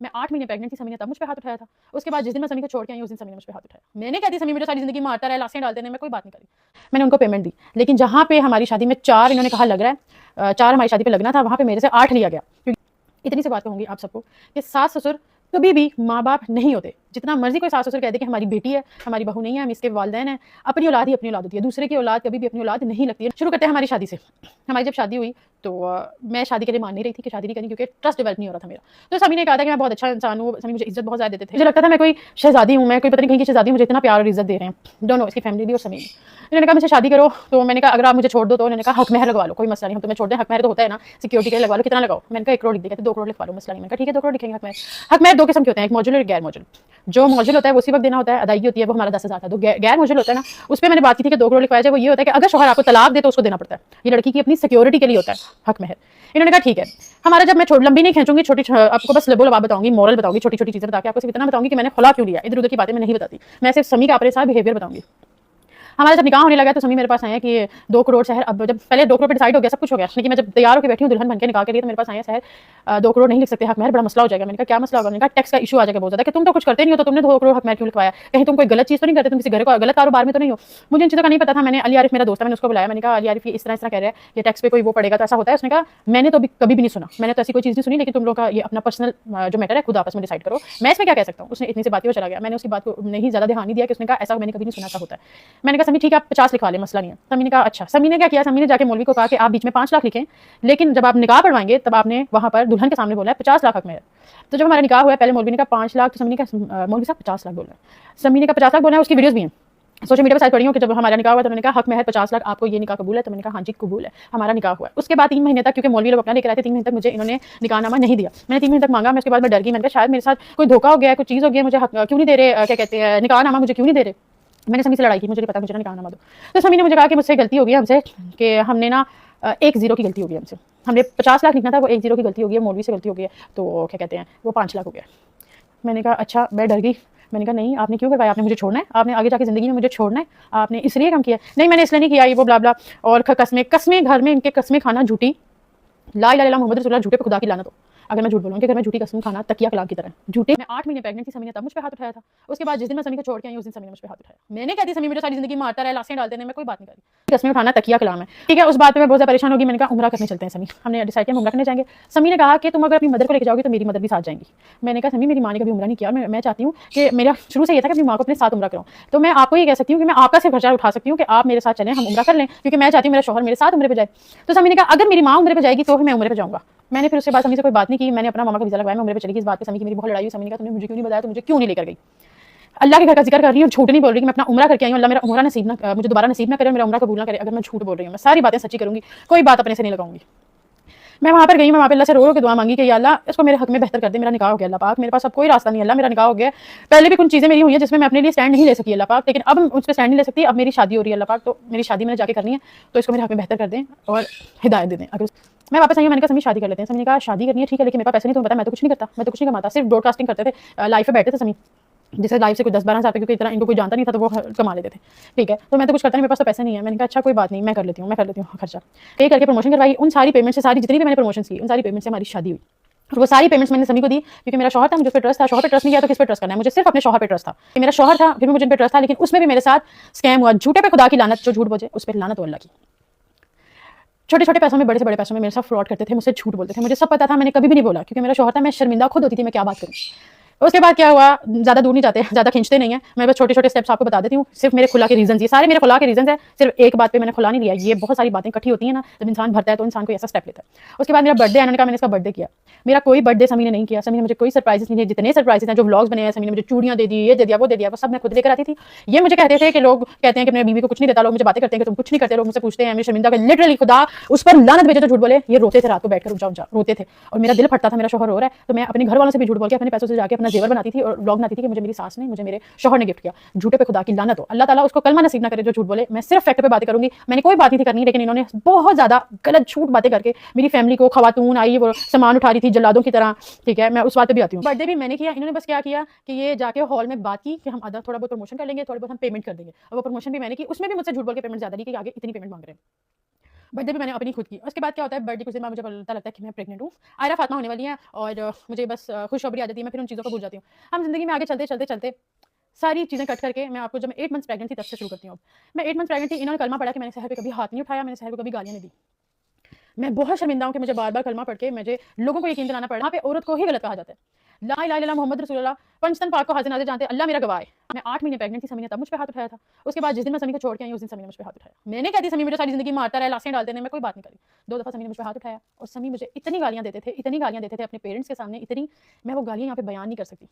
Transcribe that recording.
मैं 8 महीने प्रेग्नेंट थी, समी ने तब मुझ पे हाथ उठाया था। उसके बाद जिस दिन मैं समी को छोड़ के आई उस दिन समी ने मुझ पे हाथ उठाया। मैंने कहती समी मुझे सारी जिंदगी मारता रहा, लाशें डालते रहे, मैं कोई बात नहीं करी। मैंने उनको पेमेंट दी, लेकिन जहाँ पे हमारी शादी में 4 इन्होंने कहा लग रहा है, 4 हमारी शादी पे लगना था, वहाँ पे मेरे से 8 लिया गया। क्योंकि इतनी सी बात कहूंगी आप सबको कि सास ससुर कभी भी माँ बाप नहीं होते। जितना मर्जी कोई सास ससुर कह दे कि हमारी बेटी है, हमारी बहू नहीं है, हम इसके वालिदैन हैं, अपनी औलाद ही अपनी औलाद होती है, दूसरे की औलाद कभी भी अपनी औलाद नहीं लगती है। शुरू करते हैं हमारी शादी से। हमारी जब शादी हुई तो मैं शादी के लिए मान नहीं रही थी कि शादी नहीं करनी, क्योंकि ट्रस्ट डेवलप नहीं हो रहा था मेरा। तो समी ने कहा था कि मैं बहुत अच्छा इंसान हूँ, समी मुझे इज्जत बहुत ज़्यादा देते थे, मुझे लगता था मैं कोई शहजादी हूँ, मैं कोई पता नहीं कहीं की शहजादी, मुझे इतना प्यार और इज्जत दे रहे हैं दोनों, इसकी फैमिली भी और समी। इन्होंने कहा मुझे शादी करो, तो मैंने कहा अगर आप मुझे छोड़ दो तो उन्होंने कहा हक महर लगवा लो, कोई मसला नहीं, हम तुम्हें छोड़ दें, हक महर तो होता है ना, सिक्योरिटी के लिए लगवा लो, कितना लगाओ। मैंने कहा 1 करोड़ लिख दिया, कहते 2 करोड़ लिखवा लो, मसला नहीं। मैंने कहा ठीक है 2 करोड़ लिखेंगे हक महर। हक महर 2 किस्म के होते हैं, एक मौजूल और गैर मौजूल। जो मौजूल होता है वो उसी वक्त देना होता है, अदायगी होती है, वो हमारा 10,000 था। तो गैर मौजूल होता है ना, उस पर मैंने बात की थी कि 2 करोड़ लिखवाया जाए। वो ये होता है कि अगर शौहर आपको तलाक दे तो उसको देना पड़ता है, ये लड़की की अपनी सिक्योरिटी के लिए होता है हक महर। इन्होंने कहा ठीक है। हमारा जब मैं लंबी नहीं खींचूंगी, छोटी आपको बस लबो लबाब बताऊंगी, मोरल बताऊंगी, छोटी छोटी चीजें बता के आपको सिर्फ इतना बताऊंगी कि मैंने खुला क्यों लिया, इधर उधर की बातें मैं नहीं बताती, मैं सिर्फ समी का अपने साथ बिहेवियर बताऊंगी। हमारा जब निकाह होने लगा तो समी मेरे पास आया कि 2 करोड़ शहर, अब जब पहले 2 करोड़ पे डिसाइड हो गया, सब कुछ हो गया, लेकिन मैं जब तैयार होकर बैठी हूँ दुल्हन बनके निकाह के लिए, तो मेरे पास आया शहर 2 करोड़ नहीं लिख सकते हक महर, बड़ा मसला हो जाएगा। मैंने कहा क्या मसला होगा? मैंने कहा टैक्स का इशू आ जाएगा बहुत ज्यादा, कि तुम तो कुछ करते नहीं हो तो तुमने 2 करोड़ हक महर क्यों लिखवाया, कहीं तुम कोई गलत चीज तो नहीं करते, तुम किसी घर को गलत कारोबार में तो नहीं हो। मुझे इन चीज़ों का नहीं पता था। मैंने अली आरिफ मेरा दोस्त है, मैंने उसको बुलाया, मैंने कहा अली आरिफ ये इस तरह कह रहा है, ये टैक्स पे कोई वो पड़ेगा तो ऐसा होता है। उसने कहा मैंने तो कभी भी नहीं सुना, मैंने तो ऐसी कोई चीज़ नहीं सुनी, लेकिन तुम लोग का ये अपना पर्सनल जो मैटर है खुद आपस में डिसाइड करो, मैं इसमें क्या कह सकता हूँ। उसने इतनी सी बात चला गया, मैंने उसकी बात को नहीं ज्यादा ध्यान नहीं दिया कि उसने कहा ऐसा मैंने कभी नहीं सुना, ऐसा होता है। मैंने कहा समी ठीक है आप 50 लिखवा ले, मसला नहीं है। समी ने कहा अच्छा। समी ने क्या किया, समी ने जाके मौलवी को कहा कि आप बीच में 5 लाख लिखें, लेकिन जब आप निकाह पढ़वाएंगे तब आपने वहां पर दुल्हन के सामने बोला है 50 लाख हक में है। तो जब हमारा निकाह हुआ पहले मौलवी ने कहा 5 लाख, तो समी ने कहा मौलवी साहब 50 लाख बोला है। समी ने कहा 50 लाख बोला है, उसकी वीडियोस भी हैं, सोशल मीडिया पर साइड पड़ी हूँ कि जब हमारा निकाह हुआ तो मैंने कहा हक महर 50 लाख, आपको ये निकाह कबूल है? तो मैंने कहा हाँ जी कबूल है। हमारा निकाह हुआ। उसके बाद 3 महीने तक, क्योंकि मौलवी लोग अपना लेकर आए थे, 3 महीने तक मुझे इन्होंने निकाहनामा नहीं दिया। मैंने 3 महीने तक मांगा, मैं उसके बाद मैं डर गई, मैंने कहा शायद मेरे साथ कोई धोखा हो गया है, कोई चीज़ हो गई है, मुझे क्यों नहीं दे रहे, क्या कहते हैं निकाहनामा मुझे क्यों नहीं दे रहे। मैंने समी से लड़ाई की, मुझे नहीं पता, मुझे निकाहनामा दो। तो समी ने मुझे कहा कि मुझसे गलती हो गई हमसे, कि हमने ना 1 0 की गलती हो गई हमसे, हमने 50 लाख लिखना था, वो 1 0 की गलती हो गई है, मौलवी से गलती हो गई है, तो क्या कहते हैं वो 5 लाख हो गया। मैंने कहा अच्छा। मैं डर गई, मैंने कहा नहीं आपने क्यों करवाया, आपने मुझे छोड़ना है, आपने आगे जाके जिंदगी में मुझे छोड़ना है, आपने इसलिए काम किया? नहीं मैंने इसलिए नहीं किया, ये वो ब्ला ब्ला। और कस्में घर में इनके कस्में खाना झूठी, ला इलाहा इल्लल्लाह मुहम्मद रसूलुल्लाह, झूठे पे खुदा की लानत हो। अगर मैं झूठ बोलूँ कि अगर मैं झूठी कसम खाना तकिया कलाम की तरह झूठे। मैं 8 महीने प्रेग्नेंट थी, समी ने तब मुझ पे हाथ उठाया था। उसके बाद जिस दिन मैं समी को छोड़ के आई उस दिन समी ने मुझ पे हाथ उठाया। मैंने कहती समी मुझे सारी जिंदगी मारता रहा, लाशें डालते रहे, मैं कोई बात नहीं करी, कसमें उठाना तकिया कलाम है। ठीक है, उस बात पे मैं बहुत ज़्यादा परेशान होगी। मैंने कहा उम्रा करने चलते हैं समी, हमने डिसाइड किया उम्रा करने जाएंगे। समी ने कहा कि तुम अगर अपनी मदर को लेकर जाओगी तो मेरी मदर भी साथ जाएंगी। मैंने कहा समी मेरी माँ ने कभी उम्रा नहीं किया, मैं चाहती हूँ कि मेरा शुरू से ये था कि अपनी माँ को अपने साथ उम्रा कराऊँ। तो मैं आपको ये कह सकती हूँ कि मैं आपका सिर्फ खर्चा उठा सकती हूँ कि आप मेरे साथ चलें, हम उम्रा कर लें, क्योंकि मैं चाहती हूँ मेरा शौहर मेरे साथ उम्रे पे जाए। तो समी ने कहा अगर मेरी माँ उम्रे पे जाएगी तो मैं उम्रे पे जाऊँगा। मैंने फिर उसके बाद समी से कोई बात नहीं की, मैंने अपना मामा का वीज़ा लगवाया, मैं उम्रे पे चली गई। इस बात पे समी की मेरी बहुत लड़ाई हुई। समी ने कहा तुमने मुझे क्यों नहीं बताया, तो मुझे क्यों नहीं लेकर गई? अल्लाह के घर का जिक्र कर रही हूँ, झूठ नहीं बोल रही कि मैं अपना उम्रा करके आई हूँ। अल्लाह मेरा उम्रा नसीब ना मुझे दोबारा नसीब ना करे, मेरा उम्रा कबूल ना करे अगर मैं झूठ बोल रही हूँ। मैं सारी बातें सच्ची करूँगी, कोई बात अपने से नहीं लगाऊंगी। मैं वहाँ पर गई, मैं वहाँ पे अल्लाह से रो के दुआ मांगी कि या अल्लाह इसको मेरे हक में बेहतर कर दे, मेरा निकाह हो गया अल्लाह पाक, मेरे पास अब कोई रास्ता नहीं, अल्लाह मेरा निकाह हो गया। पहले भी कुछ चीज़ें मेरी हुई हैं जिसमें मैं अपने लिए स्टैंड नहीं ले सकी अल्लाह पाक, लेकिन अब उस पर स्टैंड नहीं ले सकती। अब मेरी शादी हो रही है अल्लाह पाक, तो मेरी शादी मैंने जाके करनी है, तो इसको मेरे हक में बेहतर कर दें और हिदायत दे दें। अगर मैं वापस आई, मैंने कहा समी शादी कर लेते हैं। समी ने कहा शादी करनी है ठीक है, लेकिन मेरे पास पैसे नहीं, तुम्हें पता मैं तो कुछ नहीं करता, मैं तो कुछ नहीं कमाता, सिर्फ ब्रॉडकास्टिंग करते थे, लाइफ पे बैठे थे समी, जैसे लाइफ से कोई 10-12 हज़ार, क्योंकि इतना इनको कोई जानता नहीं था तो वो कमा लेते थे। ठीक है, तो मैं तो कुछ करता नहीं, मेरे पास तो पैसे नहीं है। मैंने कहा अच्छा कोई बात नहीं, मैं कर लेती हूँ खर्चा। पे करके प्रमोशन करवाई, उन सारी पेमेंट से, सारी जितनी भी मैंने प्रमोशन की उन सारी पेमेंट से हमारी शादी हुई। और वो सारी पेमेंट्स मैंने समी को दी, क्योंकि मेरा शौहर था, मुझे उस पर ट्रस्ट था। शौहर पे ट्रस्ट नहीं किया तो किस पे ट्रस्ट करना है, मुझे सिर्फ अपने शौहर पे ट्रस्ट था। मेरा शौहर था, फिर भी मुझे इन पे ट्रस्ट था, लेकिन उसमें भी मेरे साथ स्कैम हुआ। झूठे पे खुदा की लानत, जो झूठ बोले उस पर लानत अल्लाह की। छोटे छोटे पैसों में, बड़े से बड़े पैसों में मेरे साथ फ्रॉड करते थे, मुझसे झूठ बोलते थे, मुझे सब पता था, मैंने कभी भी नहीं बोला, क्योंकि मेरा शौहर था। मैं शर्मिंदा खुद होती थी, मैं क्या बात करूँ। उसके बाद क्या हुआ, ज़्यादा दूर नहीं जाते, ज़्यादा खींचते नहीं है, मैं बस छोटे छोटे स्टेप्स आपको बता देती हूँ। सिर्फ मेरे खुला के रीजन, ये सारे मेरे खुला के रीजन है, सिर्फ एक बात पे मैंने खुला नहीं दिया। ये बहुत सारी बातें इकट्ठी होती है ना, जब इंसान भरता है तो इंसान को ऐसा स्टेप लेता है। उसके बाद मेरा बर्थडे, इन्होंने कहा मैंने इसका बर्थडे किया। मेरा कोई बर्थडे समी ने नहीं किया, समी ने मुझे कोई सरप्राइजेस नहीं दिए। जितने सरप्राइजेस हैं, जो व्लॉग्स बने हैं, समी ने मुझे चूड़ियाँ दे दी, ये दे दिया, वो दे दिया, वो सब मैं खुद लेकर आती थी। ये मुझे कहते थे कि लोग कहते हैं कि मेरी बीवी को कुछ नहीं देता, लोग मुझे बातें करते हैं कि तुम कुछ नहीं करते, लोग मुझसे पूछते हैं, मैं शर्मिंदा कर, लिटरली खुदा उस पर लानत भेजे तो झूठ बोले। ये रोते थे रात को बैठकर, ऊंचा ऊंचा रोते थे, और मेरा दिल फटता था, मेरा शौहर रो रहा है। तो मैं अपने घर वालों से भी झूठ बोल के अपने पैसों से जाके अपना जेवर बनाती थी और व्लॉग बनाती थी कि मुझे मेरी सास ने, मुझे मेरे शौहर ने गिफ्ट किया। झूठे पे खुदा की लानत हो, अल्लाह ताला उसको कलमा नसीब ना करे जो झूठ बोले। मैं सिर्फ फैक्ट पे बातें करूंगी, मैंने कोई बात नहीं थी करनी, लेकिन इन्होंने बहुत ज्यादा गलत झूठ बातें करके मेरी फैमिली को, खवातून आई वो सामान उठा रही थी जल्लादों की तरह। ठीक है, मैं उस बात पे भी आती हूँ। बर्थडे भी मैंने किया, इन्होंने बस क्या किया कि ये जाके हॉल में बात की कि हम आधा थोड़ा बहुत प्रमोशन कर लेंगे, थोड़ा बहुत हम पेमेंट कर देंगे, और वो प्रमोशन भी मैंने की, उसमें भी मुझसे झूठ बोल के पेमेंट ज्यादा ली कि आगे इतनी पेमेंट मांग रहे हैं। बर्थडे भी मैंने अपनी खुद की। उसके बाद क्या होता है, बर्थडे कुछ दिन बाद मुझे पता लगता है कि मैं प्रेग्नेंट हूँ। आयरा फातिमा होने वाली है और मुझे बस खुशखबरी आ जाती है, मैं फिर उन चीज़ों को भूल जाती हूँ। हम ज़िंदगी में आगे चलते चलते चलते सारी चीज़ें कट करके मैं आपको, जब मैं 8 मंथ्स प्रेग्नेंट थी तब से शुरू करती हूँ। अब मैं 8 मंथ्स प्रेग्नेंट थी, इन्होंने कलमा पढ़ा कि मैंने सहर पे कभी हाथ नहीं उठाया, मैंने सहर को कभी गालियाँ नहीं दी। मैं बहुत शर्मिंदा हूँ कि मुझे बार-बार कलमा पढ़ के मुझे लोगों को यकीन दिलाना पड़ा। वहाँ पे औरत को ही गलत कहा जाता है। ला इलाहा इल्लल्लाह मोहम्मद रसूलुल्लाह, पंचतन पाक को हाज़िर नाज़िर जानते हैं, अल्लाह मेरा गवाह है। मैं 8 महीने प्रेग्नेंट थी, समी ने तब मुझ पे हाथ उठाया था। उसके बाद जिस दिन मैं समी को छोड़ के आई, उस दिन समी ने मुझ पे हाथ उठाया। मैं नहीं कहती समी मुझे सारी ज़िंदगी मारता रहा, लाशें डालते रहे, मैं कोई बात नहीं करी। 2 दफ़ा समी ने मुझ पे हाथ उठाया और समी मुझे इतनी गालियाँ देते थे, इतनी गालियाँ देते थे अपने पेरेंट्स के सामने, इतनी, मैं वो गालियाँ यहाँ पे बयान नहीं कर सकती।